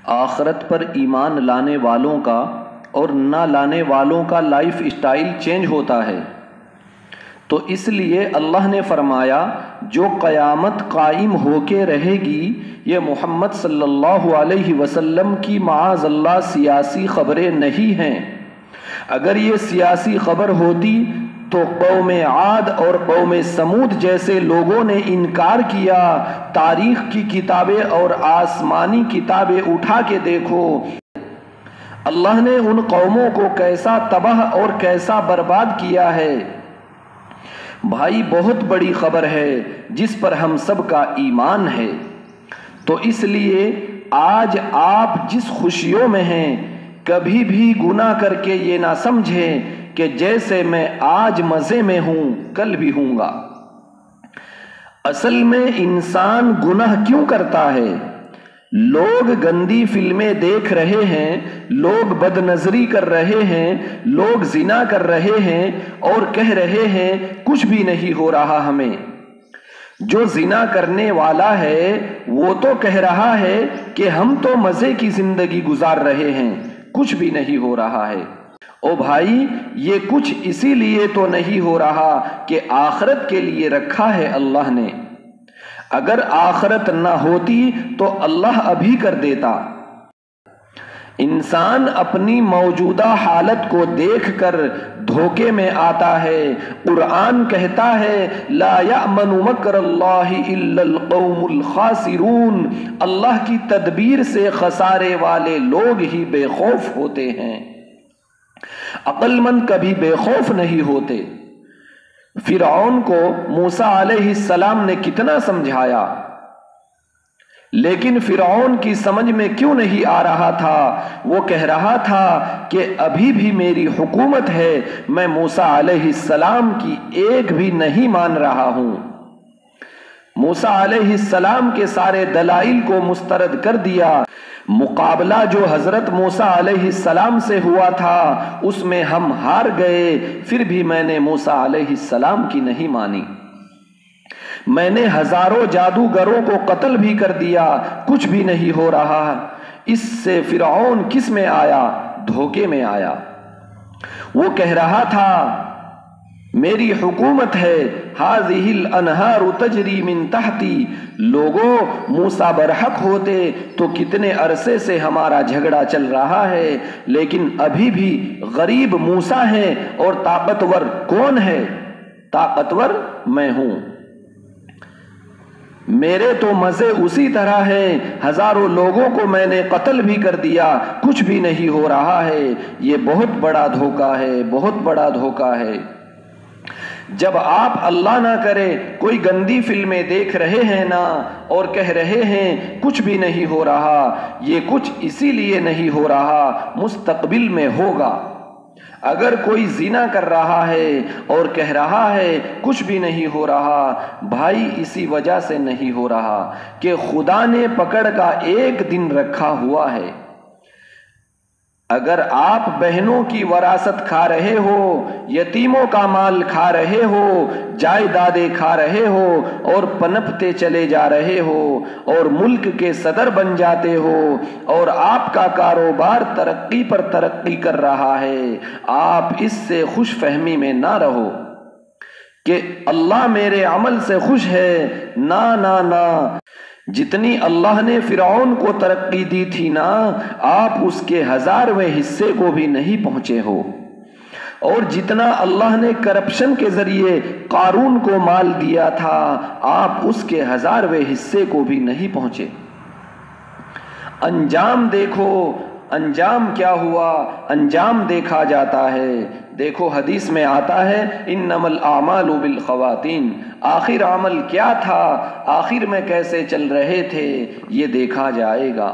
آخرت پر ایمان لانے والوں کا اور نہ لانے والوں کا لائف اسٹائل چینج ہوتا ہے۔ تو اس لیے اللہ نے فرمایا جو قیامت قائم ہو کے رہے گی یہ محمد صلی اللہ علیہ وسلم کی معاذ اللہ سیاسی خبریں نہیں ہیں۔ اگر یہ سیاسی خبر ہوتی تو قوم عاد اور قوم سمود جیسے لوگوں نے انکار کیا۔ تاریخ کی کتابیں اور آسمانی کتابیں اٹھا کے دیکھو، اللہ نے ان قوموں کو کیسا تباہ اور کیسا برباد کیا ہے۔ بھائی بہت بڑی خبر ہے جس پر ہم سب کا ایمان ہے۔ تو اس لیے آج آپ جس خوشیوں میں ہیں کبھی بھی گناہ کر کے یہ نہ سمجھیں کہ جیسے میں آج مزے میں ہوں کل بھی ہوں گا۔ اصل میں انسان گناہ کیوں کرتا ہے؟ لوگ گندی فلمیں دیکھ رہے ہیں، لوگ بد نظری کر رہے ہیں، لوگ زنا کر رہے ہیں اور کہہ رہے ہیں کچھ بھی نہیں ہو رہا ہمیں۔ جو زنا کرنے والا ہے وہ تو کہہ رہا ہے کہ ہم تو مزے کی زندگی گزار رہے ہیں، کچھ بھی نہیں ہو رہا ہے۔ او بھائی یہ کچھ اسی لیے تو نہیں ہو رہا کہ آخرت کے لیے رکھا ہے اللہ نے۔ اگر آخرت نہ ہوتی تو اللہ ابھی کر دیتا۔ انسان اپنی موجودہ حالت کو دیکھ کر دھوکے میں آتا ہے۔ قرآن کہتا ہے لا یأمن مکر اللہ الا القوم الخاسرون، اللہ کی تدبیر سے خسارے والے لوگ ہی بے خوف ہوتے ہیں، عقل مند کبھی بے خوف نہیں ہوتے۔ فرعون کو موسیٰ علیہ السلام نے کتنا سمجھایا، لیکن فرعون کی سمجھ میں کیوں نہیں آ رہا تھا؟ وہ کہہ رہا تھا کہ ابھی بھی میری حکومت ہے، میں موسیٰ علیہ السلام کی ایک بھی نہیں مان رہا ہوں۔ موسیٰ علیہ السلام کے سارے دلائل کو مسترد کر دیا۔ مقابلہ جو حضرت موسیٰ علیہ السلام سے ہوا تھا اس میں ہم ہار گئے، پھر بھی میں نے موسیٰ علیہ السلام کی نہیں مانی۔ میں نے ہزاروں جادوگروں کو قتل بھی کر دیا، کچھ بھی نہیں ہو رہا۔ اس سے فرعون کس میں آیا؟ دھوکے میں آیا۔ وہ کہہ رہا تھا میری حکومت ہے، ہذہ الانہار تجری من تحتی۔ لوگوں موسیٰ برحق ہوتے تو کتنے عرصے سے ہمارا جھگڑا چل رہا ہے، لیکن ابھی بھی غریب موسیٰ ہیں اور طاقتور کون ہے؟ طاقتور میں ہوں، میرے تو مزے اسی طرح ہیں، ہزاروں لوگوں کو میں نے قتل بھی کر دیا، کچھ بھی نہیں ہو رہا ہے۔ یہ بہت بڑا دھوکہ ہے، بہت بڑا دھوکہ ہے۔ جب آپ اللہ نہ کرے کوئی گندی فلمیں دیکھ رہے ہیں نا اور کہہ رہے ہیں کچھ بھی نہیں ہو رہا، یہ کچھ اسی لیے نہیں ہو رہا، مستقبل میں ہوگا۔ اگر کوئی زنا کر رہا ہے اور کہہ رہا ہے کچھ بھی نہیں ہو رہا، بھائی اسی وجہ سے نہیں ہو رہا کہ خدا نے پکڑ کا ایک دن رکھا ہوا ہے۔ اگر آپ بہنوں کی وراثت کھا رہے ہو، یتیموں کا مال کھا رہے ہو، جائیدادیں کھا رہے ہو اور پنپتے چلے جا رہے ہو اور ملک کے صدر بن جاتے ہو اور آپ کا کاروبار ترقی پر ترقی کر رہا ہے، آپ اس سے خوش فہمی میں نہ رہو کہ اللہ میرے عمل سے خوش ہے۔ نہ نہ نہ، جتنی اللہ نے فرعون کو ترقی دی تھی نا، آپ اس کے 1000ویں حصے کو بھی نہیں پہنچے ہو، اور جتنا اللہ نے کرپشن کے ذریعے قارون کو مال دیا تھا آپ اس کے 1000ویں حصے کو بھی نہیں پہنچے۔ انجام دیکھو، انجام کیا ہوا؟ انجام دیکھا جاتا ہے۔ دیکھو حدیث میں آتا ہے انما الاعمال بالخواتین، آخر عمل کیا تھا، آخر میں کیسے چل رہے تھے، یہ دیکھا جائے گا۔